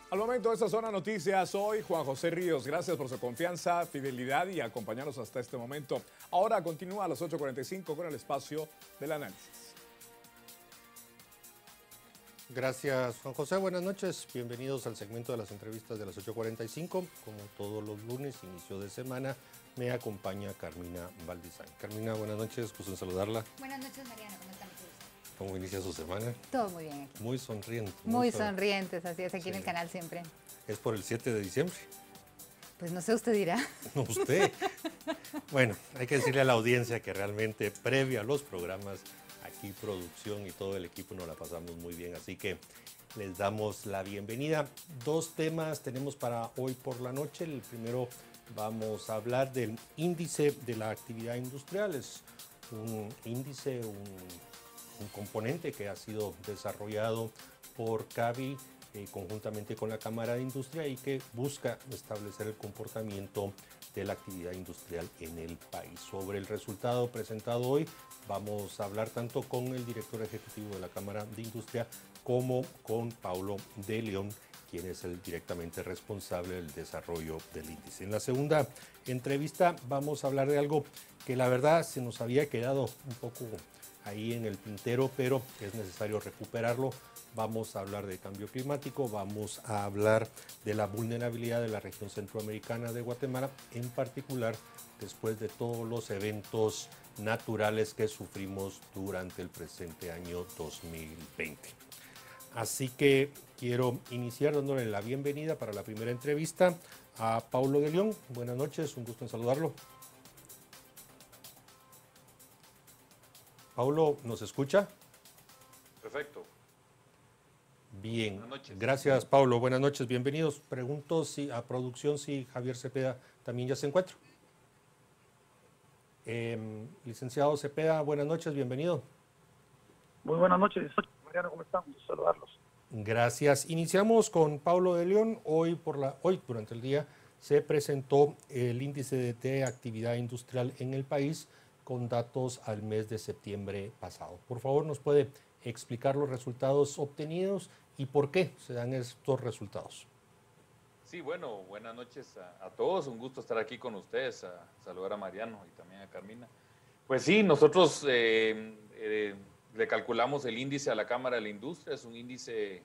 Al momento de esta zona noticias, soy Juan José Ríos. Gracias por su confianza, fidelidad y acompañarnos hasta este momento. Ahora continúa a las 8:45 con el espacio del análisis. Gracias, Juan José. Buenas noches. Bienvenidos al segmento de las entrevistas de las 8:45. Como todos los lunes, inicio de semana, me acompaña Carmina Valdizán. Carmina, buenas noches. Gusto en saludarla. Buenas noches, Mariano. ¿Cómo están? ¿Cómo inicia su semana? Todo muy bien aquí. Muy sonriente. Muy sonrientes, así es aquí en el canal siempre. Es por el 7 de diciembre. Pues no sé, usted dirá. No, usted. Bueno, hay que decirle a la audiencia que realmente previo a los programas, aquí producción y todo el equipo nos la pasamos muy bien, así que les damos la bienvenida. Dos temas tenemos para hoy por la noche. El primero, vamos a hablar del índice de la actividad industrial. Es un índice, un componente que ha sido desarrollado por CABI conjuntamente con la Cámara de Industria y que busca establecer el comportamiento de la actividad industrial en el país. Sobre el resultado presentado hoy vamos a hablar tanto con el director ejecutivo de la Cámara de Industria como con Paulo de León, quien es el directamente responsable del desarrollo del índice. En la segunda entrevista vamos a hablar de algo que la verdad se nos había quedado un poco ahí en el tintero, pero es necesario recuperarlo. Vamos a hablar de cambio climático, vamos a hablar de la vulnerabilidad de la región centroamericana de Guatemala, en particular después de todos los eventos naturales que sufrimos durante el presente año 2020. Así que quiero iniciar dándole la bienvenida para la primera entrevista a Paulo de León. Buenas noches, un gusto en saludarlo. Paulo, ¿nos escucha? Perfecto. Bien, Buenas noches. Gracias Paulo, buenas noches, bienvenidos. Pregunto si a producción si Javier Cepeda también ya se encuentra. Licenciado Cepeda, buenas noches, bienvenido. Muy buenas noches, Mariano, ¿cómo estamos? Saludarlos. Gracias. Iniciamos con Paulo de León. Hoy durante el día se presentó el índice de actividad industrial en el país con datos al mes de septiembre pasado. Por favor, ¿nos puede explicar los resultados obtenidos y por qué se dan estos resultados? Sí, bueno, buenas noches a todos. Un gusto estar aquí con ustedes, a saludar a Mariano y también a Carmina. Pues sí, nosotros le calculamos el índice a la Cámara de la Industria. Es un índice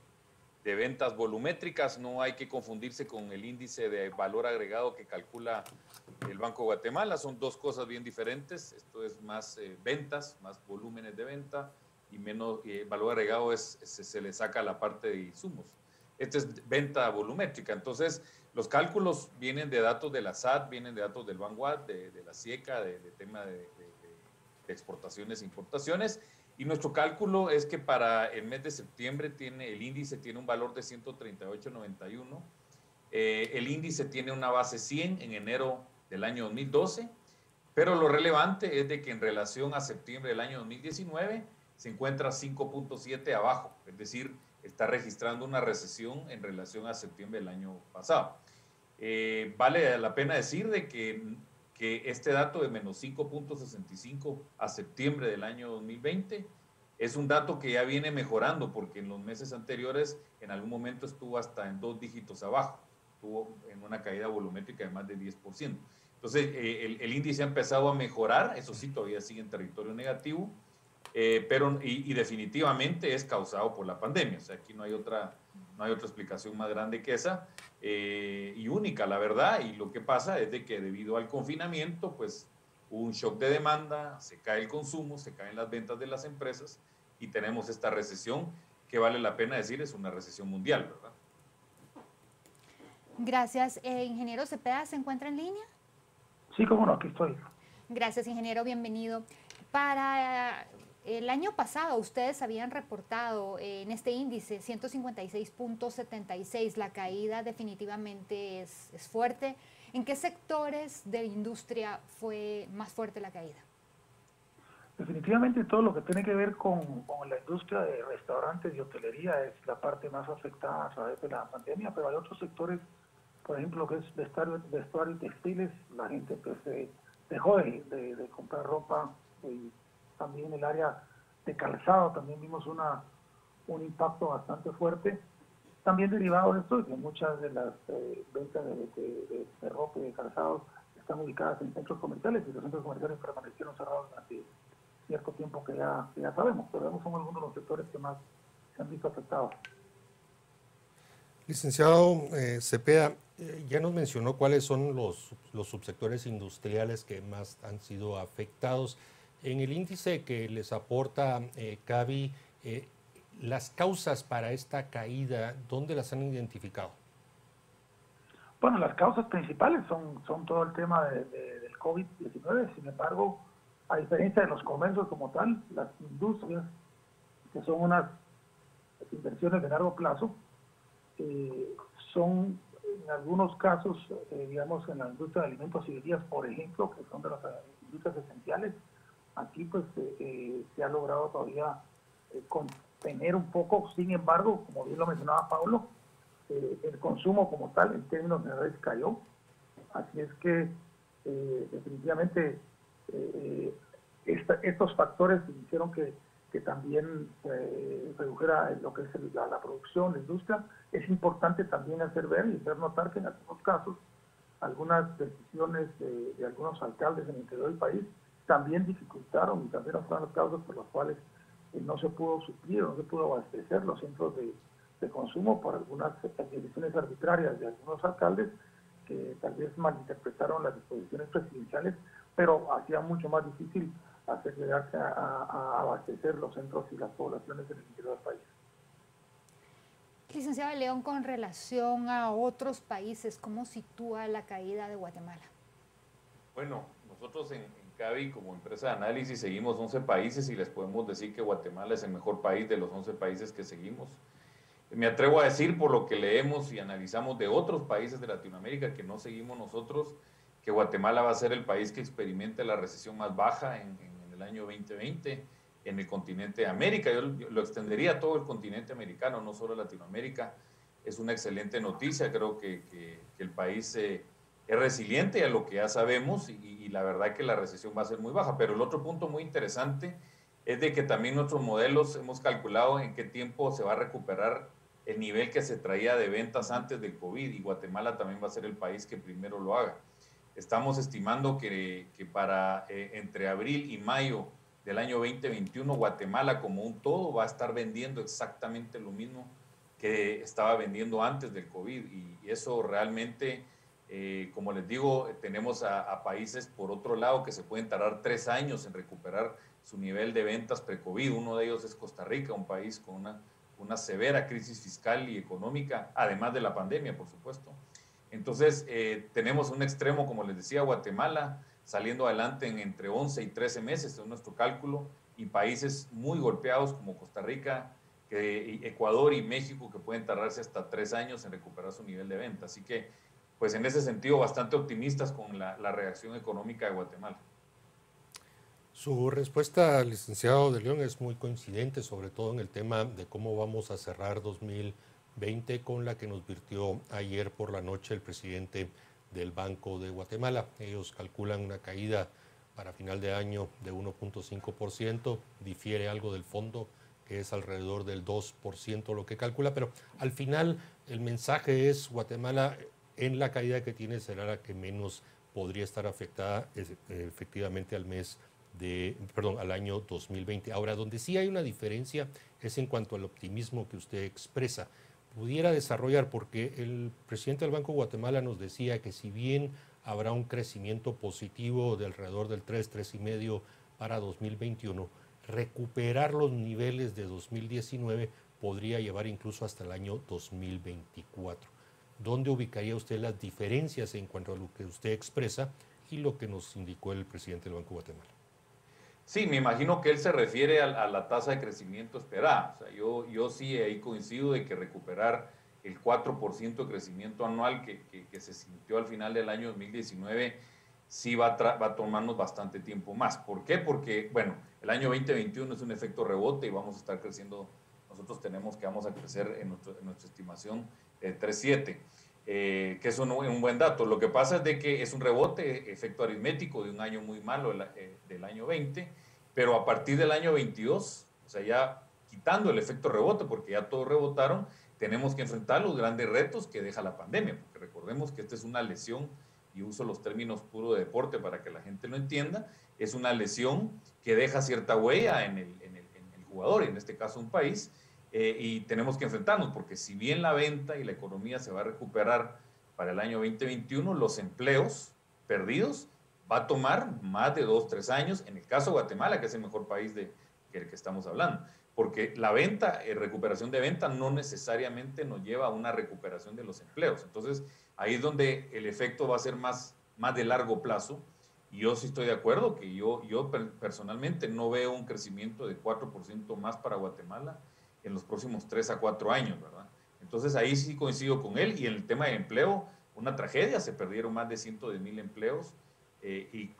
de ventas volumétricas. No hay que confundirse con el índice de valor agregado que calcula el Banco de Guatemala. Son dos cosas bien diferentes. Esto es más ventas, más volúmenes de venta y menos valor agregado se le saca la parte de insumos. Esta es venta volumétrica. Entonces, los cálculos vienen de datos de la SAT, vienen de datos del Vanguard, de la SIECA, de tema de exportaciones e importaciones. Y nuestro cálculo es que para el mes de septiembre el índice tiene un valor de 138.91. El índice tiene una base 100 en enero del año 2012, pero lo relevante es de que en relación a septiembre del año 2019 se encuentra 5.7 abajo, es decir, está registrando una recesión en relación a septiembre del año pasado. Vale la pena decir de que este dato de menos 5.65 a septiembre del año 2020 es un dato que ya viene mejorando porque en los meses anteriores en algún momento estuvo hasta en 2 dígitos abajo, estuvo en una caída volumétrica de más de 10%. Entonces el índice ha empezado a mejorar, eso sí, todavía sigue en territorio negativo, pero definitivamente es causado por la pandemia. O sea, aquí no hay otra explicación más grande que esa y única, la verdad. Y lo que pasa es de que debido al confinamiento, pues hubo un shock de demanda, se cae el consumo, se caen las ventas de las empresas y tenemos esta recesión que vale la pena decir es una recesión mundial, ¿verdad? Gracias. Ingeniero Cepeda, ¿se encuentra en línea? Sí, cómo no, aquí estoy. Gracias, ingeniero, bienvenido. Para el año pasado ustedes habían reportado en este índice 156.76, la caída definitivamente es fuerte. ¿En qué sectores de industria fue más fuerte la caída? Definitivamente todo lo que tiene que ver con la industria de restaurantes y hotelería es la parte más afectada a través de la pandemia, pero hay otros sectores, por ejemplo, lo que es vestuario y textiles, la gente pues dejó de comprar ropa, y también el área de calzado también vimos un impacto bastante fuerte. También derivado de esto, de que muchas de las ventas de ropa y de calzados están ubicadas en centros comerciales y los centros comerciales permanecieron cerrados durante cierto tiempo que ya sabemos, pero son algunos de los sectores que más se han visto afectados. Licenciado Cepeda, ya nos mencionó cuáles son los subsectores industriales que más han sido afectados. En el índice que les aporta CABI, las causas para esta caída, ¿dónde las han identificado? Bueno, las causas principales son todo el tema del COVID-19, sin embargo, a diferencia de los comercios como tal, las industrias, que son unas inversiones de largo plazo, son en algunos casos, digamos, en la industria de alimentos y bebidas, por ejemplo, que son de las industrias esenciales, aquí pues se ha logrado todavía contener un poco. Sin embargo, como bien lo mencionaba Pablo, el consumo como tal en términos generales cayó, así es que definitivamente estos factores hicieron que también redujera lo que es la producción, la industria. Es importante también hacer ver y hacer notar que en algunos casos algunas decisiones de algunos alcaldes en el interior del país también dificultaron y también fueron las causas por las cuales no se pudo suplir, no se pudo abastecer los centros de consumo por algunas decisiones arbitrarias de algunos alcaldes que tal vez malinterpretaron las disposiciones presidenciales, pero hacía mucho más difícil hacer llegarse a abastecer los centros y las poblaciones en el interior del país. Licenciado de León, con relación a otros países, ¿cómo sitúa la caída de Guatemala? Bueno, nosotros en CABI como empresa de análisis seguimos 11 países y les podemos decir que Guatemala es el mejor país de los 11 países que seguimos. Me atrevo a decir, por lo que leemos y analizamos de otros países de Latinoamérica que no seguimos nosotros, que Guatemala va a ser el país que experimente la recesión más baja en el año 2020 en el continente de América. Yo lo extendería a todo el continente americano, no solo a Latinoamérica. Es una excelente noticia, creo que el país es resiliente a lo que ya sabemos y la verdad que la recesión va a ser muy baja. Pero el otro punto muy interesante es de que también nuestros modelos hemos calculado en qué tiempo se va a recuperar el nivel que se traía de ventas antes del COVID, y Guatemala también va a ser el país que primero lo haga. Estamos estimando que para entre abril y mayo del año 2021, Guatemala como un todo va a estar vendiendo exactamente lo mismo que estaba vendiendo antes del COVID, y eso realmente, como les digo, tenemos a países por otro lado que se pueden tardar 3 años en recuperar su nivel de ventas pre-COVID. Uno de ellos es Costa Rica, un país con una severa crisis fiscal y económica, además de la pandemia, por supuesto. Entonces, tenemos un extremo, como les decía, Guatemala, saliendo adelante en entre 11 y 13 meses, es nuestro cálculo, y países muy golpeados como Costa Rica, Ecuador y México, que pueden tardarse hasta 3 años en recuperar su nivel de venta. Así que, pues en ese sentido, bastante optimistas con la reacción económica de Guatemala. Su respuesta, licenciado de León, es muy coincidente, sobre todo en el tema de cómo vamos a cerrar 2020, con la que nos virtió ayer por la noche el presidente del Banco de Guatemala. Ellos calculan una caída para final de año de 1.5%, difiere algo del fondo, que es alrededor del 2% lo que calcula, pero al final el mensaje es: Guatemala, en la caída que tiene, será la que menos podría estar afectada efectivamente al año 2020. Ahora, donde sí hay una diferencia es en cuanto al optimismo que usted expresa. Pudiera desarrollar, porque el presidente del Banco de Guatemala nos decía que si bien habrá un crecimiento positivo de alrededor del 3,5% para 2021, recuperar los niveles de 2019 podría llevar incluso hasta el año 2024. ¿Dónde ubicaría usted las diferencias en cuanto a lo que usted expresa y lo que nos indicó el presidente del Banco de Guatemala? Sí, me imagino que él se refiere a la tasa de crecimiento esperada. O sea, yo sí ahí coincido de que recuperar el 4% de crecimiento anual que se sintió al final del año 2019 sí va a tomarnos bastante tiempo más. ¿Por qué? Porque, bueno, el año 2021 es un efecto rebote y vamos a estar creciendo. Nosotros tenemos que vamos a crecer en nuestra estimación 3,7%. Que es un buen dato. Lo que pasa es de que es un rebote, efecto aritmético de un año muy malo del año 20, pero a partir del año 22, o sea, ya quitando el efecto rebote, porque ya todos rebotaron, tenemos que enfrentar los grandes retos que deja la pandemia, porque recordemos que esta es una lesión, y uso los términos puro de deporte para que la gente lo entienda, es una lesión que deja cierta huella en el jugador, en este caso un país, y tenemos que enfrentarnos, porque si bien la venta y la economía se va a recuperar para el año 2021, los empleos perdidos va a tomar más de 2, 3 años, en el caso de Guatemala, que es el mejor país que el que estamos hablando, porque la venta, recuperación de venta, no necesariamente nos lleva a una recuperación de los empleos. Entonces, ahí es donde el efecto va a ser más de largo plazo. Y yo sí estoy de acuerdo que yo personalmente no veo un crecimiento de 4% más para Guatemala en los próximos 3 a 4 años, ¿verdad? Entonces, ahí sí coincido con él. Y en el tema de empleo, una tragedia, se perdieron más de 110,000 empleos. Y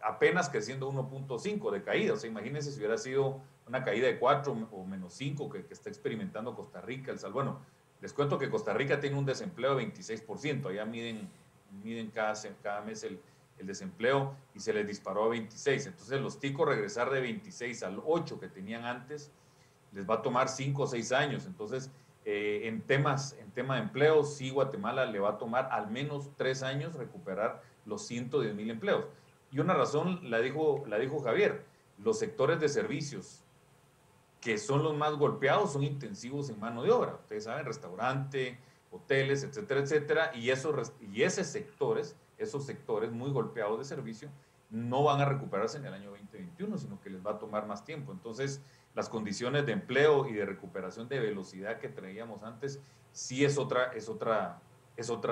apenas creciendo 1.5 de caída. O sea, imagínense si hubiera sido una caída de 4 o menos 5 que está experimentando Costa Rica, El Salvador. Bueno, les cuento que Costa Rica tiene un desempleo de 26%. Allá miden cada mes el desempleo y se les disparó a 26. Entonces, los ticos regresar de 26 al 8 que tenían antes les va a tomar 5 o 6 años. Entonces, en tema de empleo, sí, Guatemala le va a tomar al menos 3 años recuperar los 110,000 empleos. Y una razón la dijo Javier, los sectores de servicios que son los más golpeados son intensivos en mano de obra. Ustedes saben, restaurante, hoteles, etcétera, etcétera. Y esos sectores muy golpeados de servicio no van a recuperarse en el año 2021, sino que les va a tomar más tiempo. Entonces, las condiciones de empleo y de recuperación de velocidad que traíamos antes, sí es otra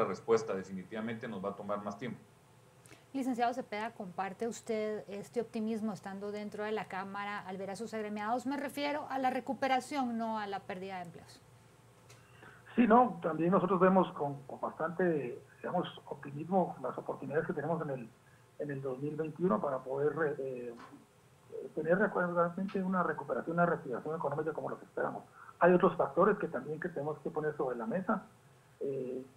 respuesta. Definitivamente nos va a tomar más tiempo. Licenciado Cepeda, ¿comparte usted este optimismo estando dentro de la Cámara al ver a sus agremiados? Me refiero a la recuperación, no a la pérdida de empleos. Sí, no, también nosotros vemos con bastante, digamos, optimismo las oportunidades que tenemos en el 2021 para poder tener realmente una recuperación, una reactivación económica como lo que esperamos. Hay otros factores que también tenemos que poner sobre la mesa,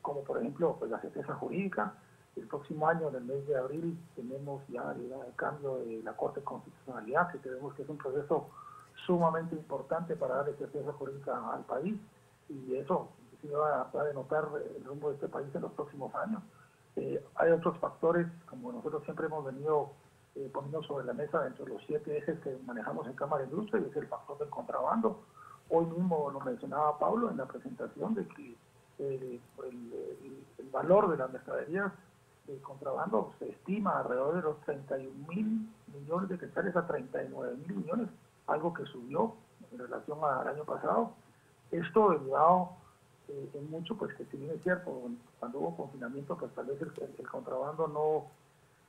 como por ejemplo pues, la certeza jurídica. El próximo año, en el mes de abril, tenemos ya el cambio de la Corte de Constitucionalidad, que creemos que es un proceso sumamente importante para darle certeza jurídica al país, y eso va a denotar el rumbo de este país en los próximos años. Hay otros factores, como nosotros siempre hemos venido poniendo sobre la mesa dentro de los 7 ejes que manejamos en Cámara de Industria, y es el factor del contrabando. Hoy mismo lo mencionaba Pablo en la presentación de que el valor de las mercaderías de contrabando se estima alrededor de los 31,000 millones de quetzales a 39,000 millones, algo que subió en relación al año pasado. Esto derivado en mucho, pues que si bien es cierto, cuando hubo confinamiento, pues tal vez el contrabando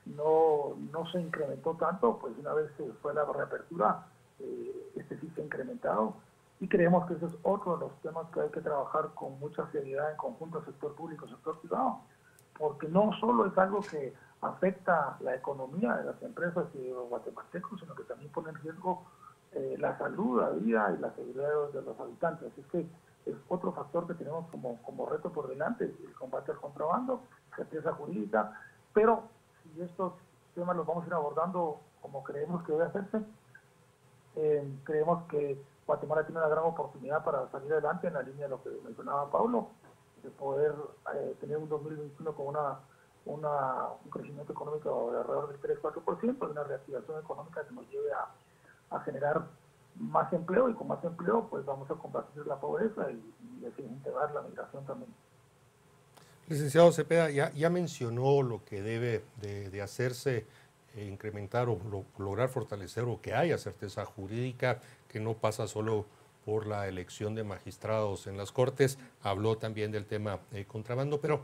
no se incrementó tanto, pues una vez que fue la reapertura, este sí se ha incrementado, y creemos que ese es otro de los temas que hay que trabajar con mucha seriedad en conjunto, sector público, sector privado, porque no solo es algo que afecta la economía de las empresas y de los guatemaltecos, sino que también pone en riesgo la salud, la vida y la seguridad de los habitantes. Así es que es otro factor que tenemos como reto por delante, el combate al contrabando, certeza jurídica, pero si estos temas los vamos a ir abordando como creemos que debe hacerse, creemos que Guatemala tiene una gran oportunidad para salir adelante en la línea de lo que mencionaba Pablo, de poder tener un 2021 con un crecimiento económico de alrededor del 3-4%, y una reactivación económica que nos lleve a generar más empleo, y con más empleo pues vamos a combatir la pobreza y desintegrar la migración también. Licenciado Cepeda, ya mencionó lo que debe de hacerse, incrementar o lograr fortalecer, o que haya certeza jurídica, que no pasa solo por la elección de magistrados en las Cortes. Habló también del tema contrabando, pero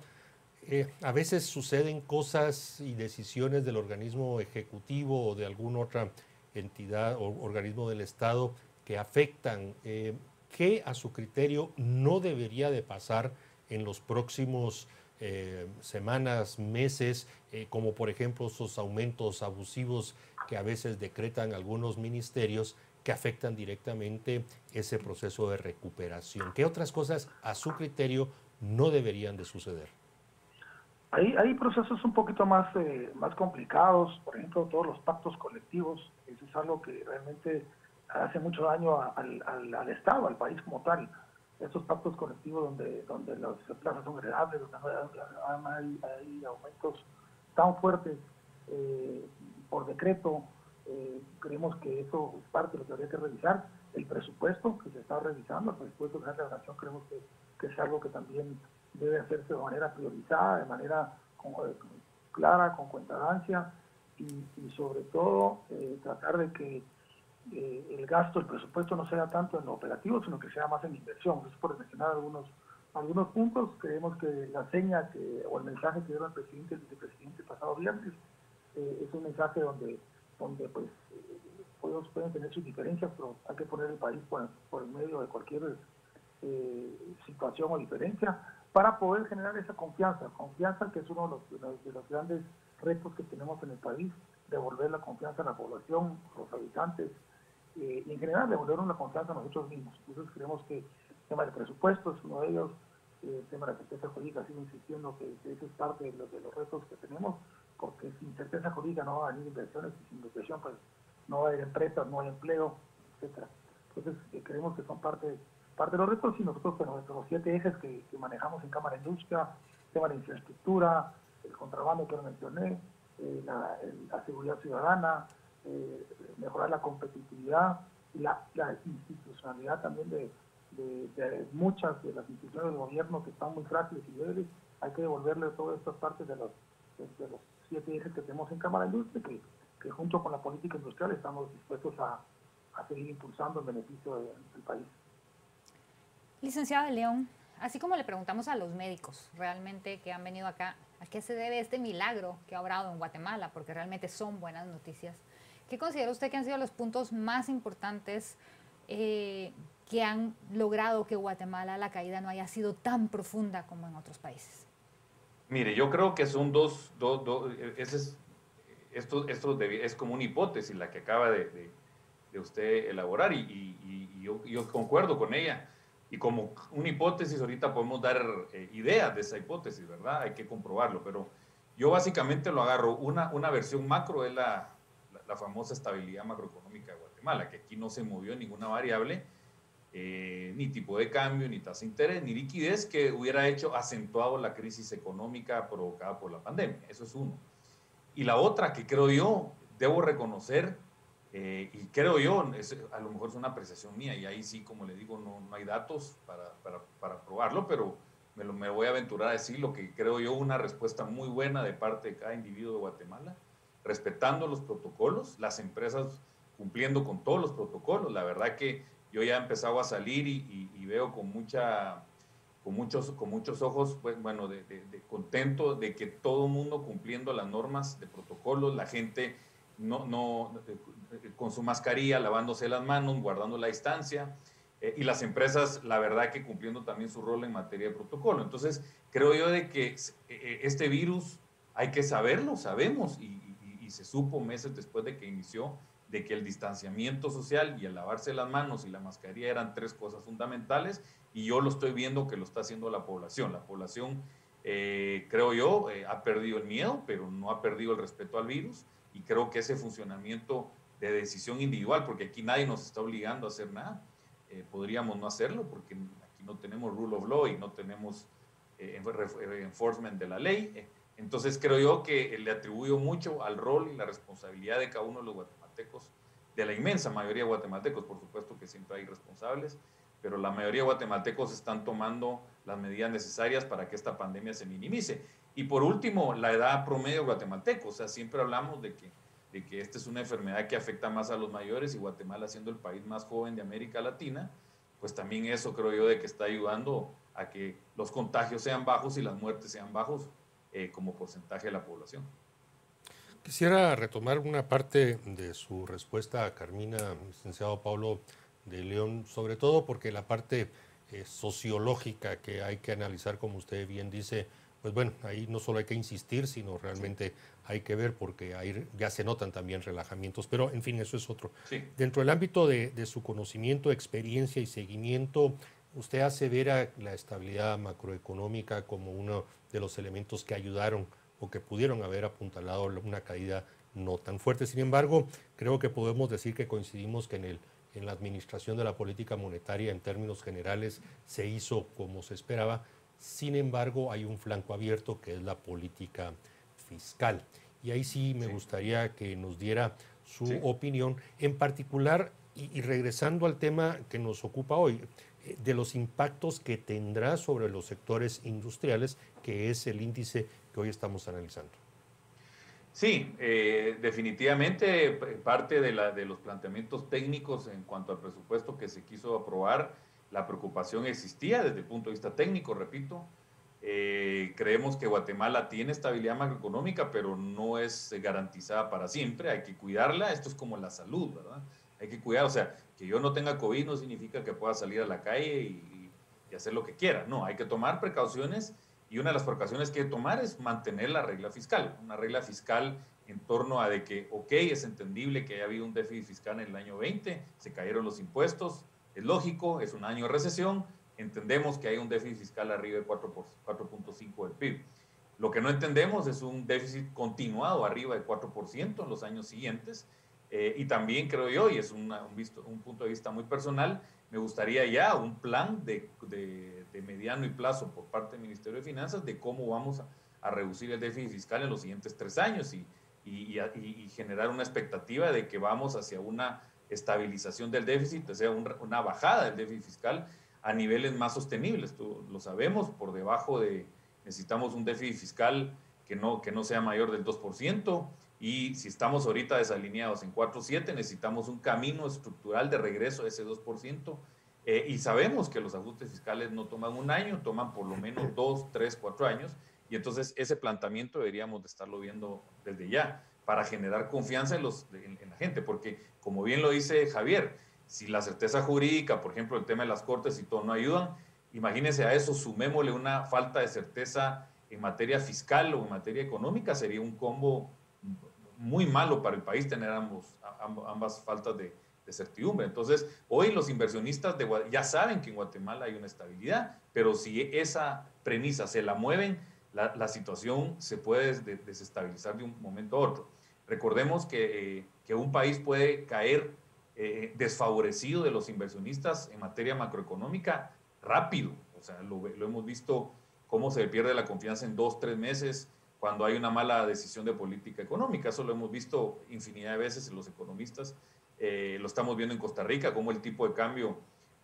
a veces suceden cosas y decisiones del organismo ejecutivo o de alguna otra entidad o organismo del Estado que afectan. ¿Qué a su criterio no debería de pasar en los próximos semanas, meses, como por ejemplo esos aumentos abusivos que a veces decretan algunos ministerios, que afectan directamente ese proceso de recuperación? ¿Qué otras cosas a su criterio no deberían de suceder? Hay procesos un poquito más complicados, por ejemplo, todos los pactos colectivos. Eso es algo que realmente hace mucho daño al Estado, al país como tal. estos pactos colectivos donde las plazas son heredables, donde no hay aumentos tan fuertes por decreto. Creemos que eso es parte de lo que habría que revisar. El presupuesto que se está revisando, el presupuesto de la nación, creemos que es algo que también debe hacerse de manera priorizada, de manera clara, con cuentadancia, y sobre todo tratar de que el gasto, el presupuesto no sea tanto en lo operativo, sino que sea más en inversión. Eso por mencionar algunos puntos. Creemos que la seña o el mensaje que dieron el presidente y el vicepresidente pasado viernes es un mensaje donde pues todos pueden tener sus diferencias, pero hay que poner el país por el medio de cualquier situación o diferencia para poder generar esa confianza que es uno de los grandes retos que tenemos en el país, devolver la confianza a la población, a los habitantes, y en general devolver una confianza a nosotros mismos. Entonces creemos que el tema del presupuesto es uno de ellos, el tema de la certeza jurídica, sigo insistiendo que eso es parte de los retos que tenemos, porque sin certeza jurídica no va a venir inversiones, y sin inversión pues no va a haber empresas, no hay empleo, etcétera. Entonces creemos que son parte de los retos, y nosotros, bueno, nuestros 7 ejes que manejamos en Cámara de Industria, el tema de la infraestructura, el contrabando que lo mencioné, la seguridad ciudadana, mejorar la competitividad, la institucionalidad también de muchas de las instituciones del gobierno que están muy frágiles y débiles. Hay que devolverle todas estas partes de los 7 ejes que tenemos en Cámara de Industria, que junto con la política industrial estamos dispuestos a seguir impulsando en beneficio del país. Licenciado de León, así como le preguntamos a los médicos realmente que han venido acá, ¿a qué se debe este milagro que ha obrado en Guatemala? Porque realmente son buenas noticias. ¿Qué considera usted que han sido los puntos más importantes que han logrado que Guatemala, la caída no haya sido tan profunda como en otros países? Mire, yo creo que son esto es como una hipótesis la que acaba de usted elaborar, y yo concuerdo con ella. Y como una hipótesis, ahorita podemos dar ideas de esa hipótesis, ¿verdad? Hay que comprobarlo, pero yo básicamente lo agarro. Una versión macro es la famosa estabilidad macroeconómica de Guatemala, que aquí no se movió ninguna variable, ni tipo de cambio, ni tasa de interés, ni liquidez, que hubiera acentuado la crisis económica provocada por la pandemia. Eso es uno. Y la otra que creo yo, debo reconocer, y creo yo, a lo mejor es una apreciación mía, y ahí sí, como le digo, no hay datos para probarlo, pero me voy a aventurar a decir lo que creo yo, una respuesta muy buena de parte de cada individuo de Guatemala, respetando los protocolos, las empresas cumpliendo con todos los protocolos. La verdad que yo ya he empezado a salir y veo con muchos ojos, pues, bueno, de contento de que todo el mundo cumpliendo las normas de protocolos, la gente con su mascarilla, lavándose las manos, guardando la distancia, y las empresas, la verdad que cumpliendo también su rol en materia de protocolo. Entonces, creo yo de que este virus hay que saberlo, sabemos, y se supo meses después de que inició, de que el distanciamiento social y el lavarse las manos y la mascarilla eran 3 cosas fundamentales, y yo lo estoy viendo que lo está haciendo la población. La población, creo yo, ha perdido el miedo, pero no ha perdido el respeto al virus, y creo que ese funcionamiento de decisión individual, porque aquí nadie nos está obligando a hacer nada, podríamos no hacerlo, porque aquí no tenemos rule of law y no tenemos enforcement de la ley. Entonces creo yo que le atribuyo mucho al rol y la responsabilidad de cada uno de los guatemaltecos, de la inmensa mayoría de guatemaltecos. Por supuesto que siempre hay responsables, pero la mayoría de guatemaltecos están tomando las medidas necesarias para que esta pandemia se minimice. Y por último, la edad promedio guatemalteco. O sea, siempre hablamos de que esta es una enfermedad que afecta más a los mayores, y Guatemala, siendo el país más joven de América Latina, pues también eso creo yo de que está ayudando a que los contagios sean bajos y las muertes sean bajos como porcentaje de la población. Quisiera retomar una parte de su respuesta a Carmina, licenciado Pablo de León, sobre todo porque la parte sociológica que hay que analizar, como usted bien dice, pues bueno, ahí no solo hay que insistir, sino realmente hay que ver, porque ahí ya se notan también relajamientos, pero en fin, eso es otro. Sí. Dentro del ámbito de su conocimiento, experiencia y seguimiento, ¿usted hace ver a la estabilidad macroeconómica como uno de los elementos que ayudaron o que pudieron haber apuntalado una caída no tan fuerte? Sin embargo, creo que podemos decir que coincidimos que en el en la administración de la política monetaria en términos generales se hizo como se esperaba. Sin embargo, hay un flanco abierto que es la política fiscal. Y ahí sí me gustaría que nos diera su opinión, en particular, y regresando al tema que nos ocupa hoy, de los impactos que tendrá sobre los sectores industriales, que es el índice que hoy estamos analizando. Sí, definitivamente parte de los planteamientos técnicos en cuanto al presupuesto que se quiso aprobar, la preocupación existía desde el punto de vista técnico, repito. Creemos que Guatemala tiene estabilidad macroeconómica, pero no es garantizada para siempre, hay que cuidarla, esto es como la salud, ¿verdad? Hay que cuidar, o sea, que yo no tenga COVID no significa que pueda salir a la calle y hacer lo que quiera, no, hay que tomar precauciones. Y una de las precauciones que hay que tomar es mantener la regla fiscal. Una regla fiscal en torno a de que, ok, es entendible que haya habido un déficit fiscal en el año 20, se cayeron los impuestos, es lógico, es un año de recesión, entendemos que hay un déficit fiscal arriba de 4.5 del PIB. Lo que no entendemos es un déficit continuado arriba de 4% en los años siguientes. Y también creo yo, y es un punto de vista muy personal, me gustaría ya un plan de mediano y plazo por parte del Ministerio de Finanzas de cómo vamos a reducir el déficit fiscal en los siguientes 3 años y generar una expectativa de que vamos hacia una estabilización del déficit, o sea, una bajada del déficit fiscal a niveles más sostenibles. Tú lo sabemos, por debajo necesitamos un déficit fiscal que no sea mayor del 2%. Y si estamos ahorita desalineados en 4.7, necesitamos un camino estructural de regreso a ese 2%. Y sabemos que los ajustes fiscales no toman un año, toman por lo menos 2, 3, 4 años. Y entonces ese planteamiento deberíamos de estarlo viendo desde ya para generar confianza en la gente. Porque, como bien lo dice Javier, si la certeza jurídica, por ejemplo, el tema de las cortes y todo no ayudan, imagínense a eso, sumémosle una falta de certeza en materia fiscal o en materia económica, sería un combo muy malo para el país tener ambas faltas de certidumbre. Entonces, hoy los inversionistas ya saben que en Guatemala hay una estabilidad, pero si esa premisa se la mueven, la situación se puede desestabilizar de un momento a otro. Recordemos que un país puede caer desfavorecido de los inversionistas en materia macroeconómica rápido. O sea, lo hemos visto cómo se pierde la confianza en 2, 3 meses cuando hay una mala decisión de política económica. Eso lo hemos visto infinidad de veces en los economistas. Lo estamos viendo en Costa Rica, como el tipo de cambio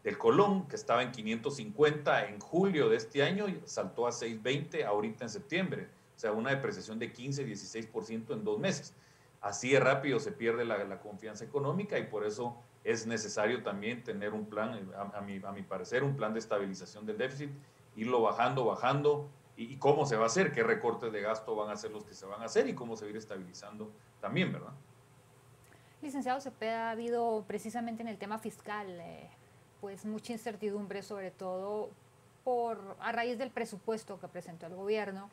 del colón, que estaba en 550 en julio de este año, saltó a 620 ahorita en septiembre. O sea, una depreciación de 15, 16% en 2 meses. Así de rápido se pierde la confianza económica y por eso es necesario también tener un plan, a mi parecer, un plan de estabilización del déficit, irlo bajando, y cómo se va a hacer, qué recortes de gasto van a ser los que se van a hacer y cómo se va a ir estabilizando también, ¿verdad? Licenciado Cepeda, ha habido precisamente en el tema fiscal pues mucha incertidumbre, sobre todo a raíz del presupuesto que presentó el gobierno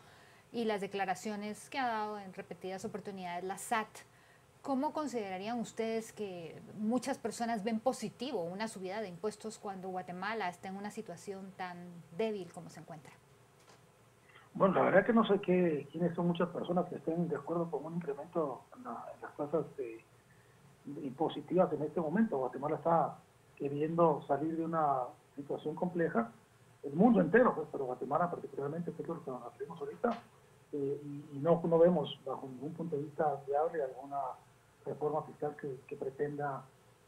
y las declaraciones que ha dado en repetidas oportunidades la SAT. ¿Cómo considerarían ustedes que muchas personas ven positivo una subida de impuestos cuando Guatemala está en una situación tan débil como se encuentra? Bueno, la verdad que no sé quiénes son muchas personas que estén de acuerdo con un incremento en las tasas impositivas en este momento. Guatemala está queriendo salir de una situación compleja, el mundo entero, pues, pero Guatemala particularmente, que es lo que nos referimos ahorita, y no vemos bajo ningún punto de vista viable alguna reforma fiscal que pretenda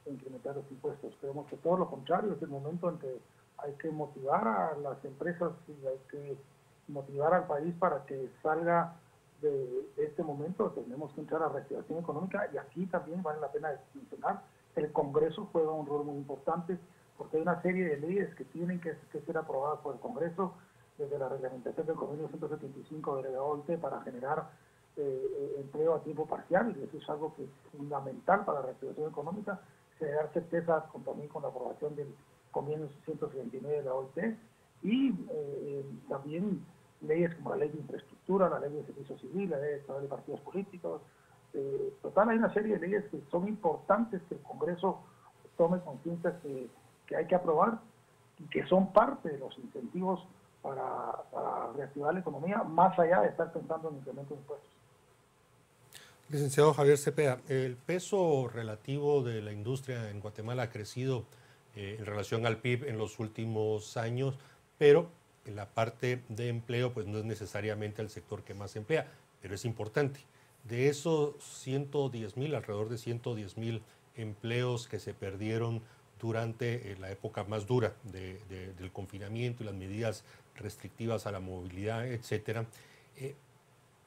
incrementar los impuestos. Creemos que todo lo contrario, es el momento en que hay que motivar a las empresas y hay que motivar al país para que salga de este momento. Tenemos que entrar a la reactivación económica y aquí también vale la pena mencionar, el Congreso juega un rol muy importante porque hay una serie de leyes que tienen que ser aprobadas por el Congreso, desde la reglamentación del convenio 175 de la OIT para generar empleo a tiempo parcial, y eso es algo que es fundamental para la reactivación económica. Se debe dar certeza también con la aprobación del convenio 179 de la OIT y también leyes como la ley de infraestructura, la ley de servicio civil, la ley de Estado de partidos políticos. Total, hay una serie de leyes que son importantes que el Congreso tome conciencia que hay que aprobar y que son parte de los incentivos para reactivar la economía, más allá de estar pensando en incrementos de impuestos. Licenciado Javier Cepeda, el peso relativo de la industria en Guatemala ha crecido en relación al PIB en los últimos años, pero en la parte de empleo pues no es necesariamente el sector que más emplea, pero es importante. De esos 110,000, alrededor de 110,000 empleos que se perdieron durante la época más dura del confinamiento y las medidas restrictivas a la movilidad, etcétera,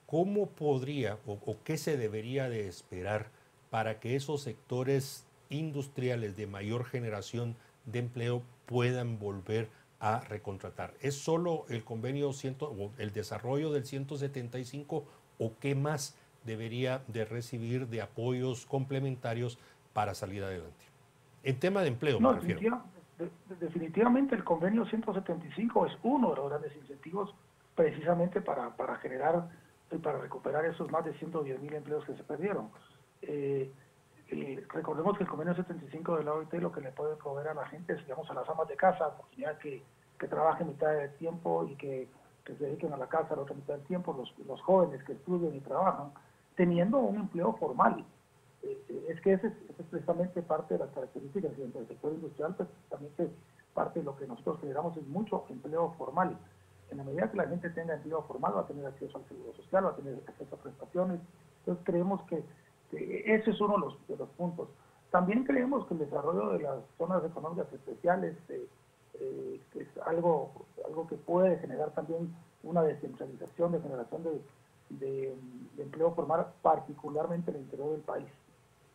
¿cómo podría o qué se debería de esperar para que esos sectores industriales de mayor generación de empleo puedan volver a recontratar? ¿Es solo el convenio o el desarrollo del 175 o qué más debería de recibir de apoyos complementarios para salir adelante? En tema de empleo No, me refiero. definitivamente el convenio 175 es uno de los grandes incentivos precisamente para generar y para recuperar esos más de 110,000 empleos que se perdieron. Recordemos que el convenio 75 de la OIT lo que le puede proveer a la gente es, digamos, a las amas de casa, oportunidad que trabajen mitad del tiempo y que se dediquen a la casa la otra mitad del tiempo, los jóvenes que estudian y trabajan, teniendo un empleo formal. Es que ese es precisamente parte de las características del sector industrial, pues también que parte de lo que nosotros generamos es mucho empleo formal. En la medida que la gente tenga empleo formal, va a tener acceso al seguro social, va a tener acceso a prestaciones. Entonces creemos que ese es uno de los puntos. También creemos que el desarrollo de las zonas económicas especiales es algo que puede generar también una descentralización de generación de empleo formal, particularmente en el interior del país.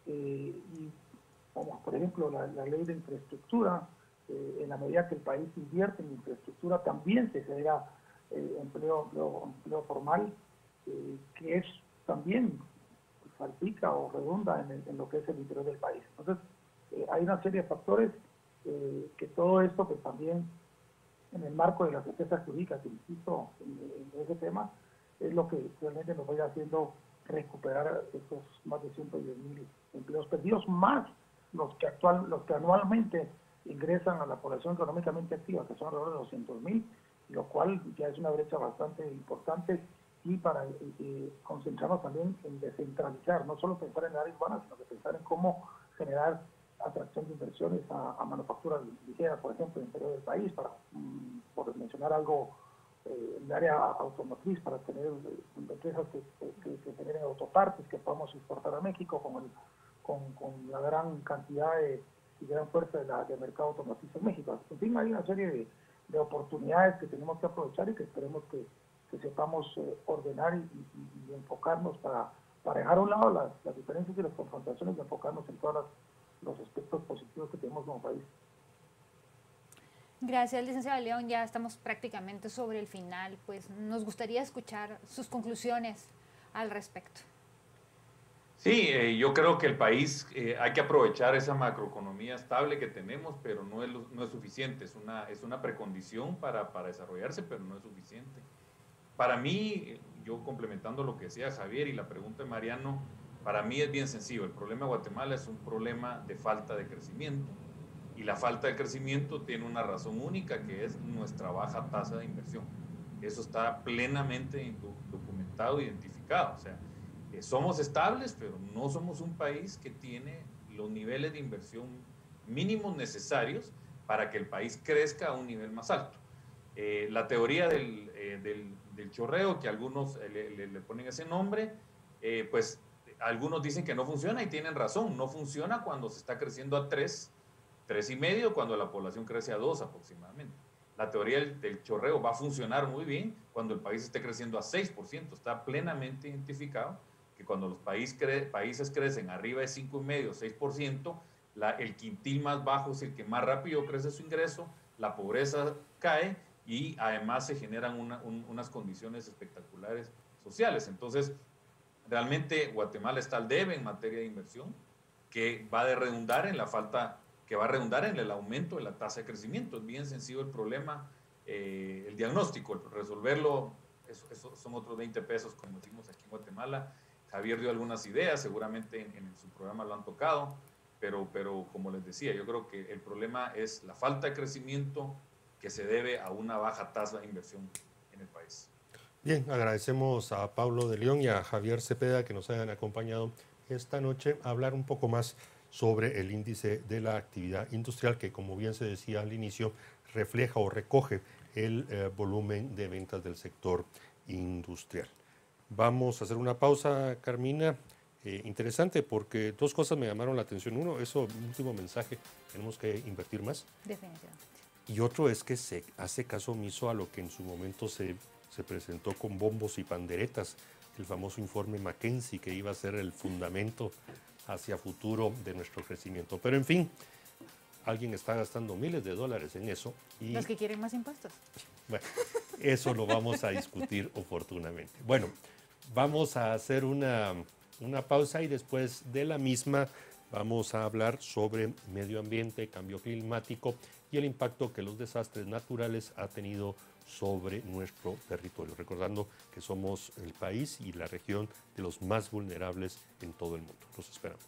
Y como por ejemplo la ley de infraestructura, en la medida que el país invierte en infraestructura también se genera empleo formal, que es también salpica o redunda en lo que es el interior del país. Entonces hay una serie de factores que todo esto pues también en el marco de las certezas jurídicas, insisto en ese tema, es lo que realmente nos vaya haciendo recuperar estos más de 110,000 empleos perdidos, más los que anualmente ingresan a la población económicamente activa, que son alrededor de 200,000, lo cual ya es una brecha bastante importante, y para concentrarnos también en descentralizar, no solo pensar en áreas urbanas, sino que pensar en cómo generar atracción de inversiones a manufacturas ligeras, por ejemplo, en el interior del país, para, por mencionar algo, en el área automotriz, para tener empresas que generen autopartes que podamos exportar a México con la gran cantidad y gran fuerza de mercado automotriz en México. En fin, hay una serie de oportunidades que tenemos que aprovechar y que esperemos que sepamos ordenar y enfocarnos para dejar a un lado las diferencias y las confrontaciones y enfocarnos en todos los aspectos positivos que tenemos como país. Gracias, licenciado León. Ya estamos prácticamente sobre el final. Pues nos gustaría escuchar sus conclusiones al respecto. Sí, yo creo que el país hay que aprovechar esa macroeconomía estable que tenemos, pero no es suficiente. Es una precondición para desarrollarse, pero no es suficiente. Para mí, yo complementando lo que decía Javier y la pregunta de Mariano, para mí es bien sencillo. El problema de Guatemala es un problema de falta de crecimiento. Y la falta de crecimiento tiene una razón única, que es nuestra baja tasa de inversión. Eso está plenamente documentado, identificado. O sea, somos estables, pero no somos un país que tiene los niveles de inversión mínimos necesarios para que el país crezca a un nivel más alto. La teoría del chorreo, que algunos le ponen ese nombre, pues algunos dicen que no funciona y tienen razón. No funciona cuando se está creciendo a 3,5, cuando la población crece a 2 aproximadamente. La teoría del chorreo va a funcionar muy bien cuando el país esté creciendo a 6%. Está plenamente identificado que cuando los países crecen arriba de 5,5, 6%, el quintil más bajo es el que más rápido crece su ingreso, la pobreza cae y además se generan unas condiciones espectaculares sociales. Entonces, realmente Guatemala está al debe en materia de inversión, que va a redundar en el aumento de la tasa de crecimiento. Es bien sencillo el problema, el diagnóstico, resolverlo, eso son otros 20 pesos, como decimos aquí en Guatemala. Javier dio algunas ideas, seguramente en su programa lo han tocado, pero como les decía, yo creo que el problema es la falta de crecimiento que se debe a una baja tasa de inversión en el país. Bien, agradecemos a Pablo de León y a Javier Cepeda que nos hayan acompañado esta noche a hablar un poco más sobre el índice de la actividad industrial que, como bien se decía al inicio, refleja o recoge el volumen de ventas del sector industrial. Vamos a hacer una pausa, Carmina. Interesante porque dos cosas me llamaron la atención. Uno, eso, último mensaje, tenemos que invertir más. Definitivamente. Y otro es que se hace caso omiso a lo que en su momento se presentó con bombos y panderetas, el famoso informe McKinsey, que iba a ser el fundamento hacia futuro de nuestro crecimiento. Pero en fin, alguien está gastando miles de dólares en eso. Y Los que quieren más impuestos. bueno, eso lo vamos a discutir oportunamente. Bueno, vamos a hacer una pausa y después de la misma vamos a hablar sobre medio ambiente, cambio climático y el impacto que los desastres naturales ha tenido sobre nuestro territorio, recordando que somos el país y la región de los más vulnerables en todo el mundo. Los esperamos.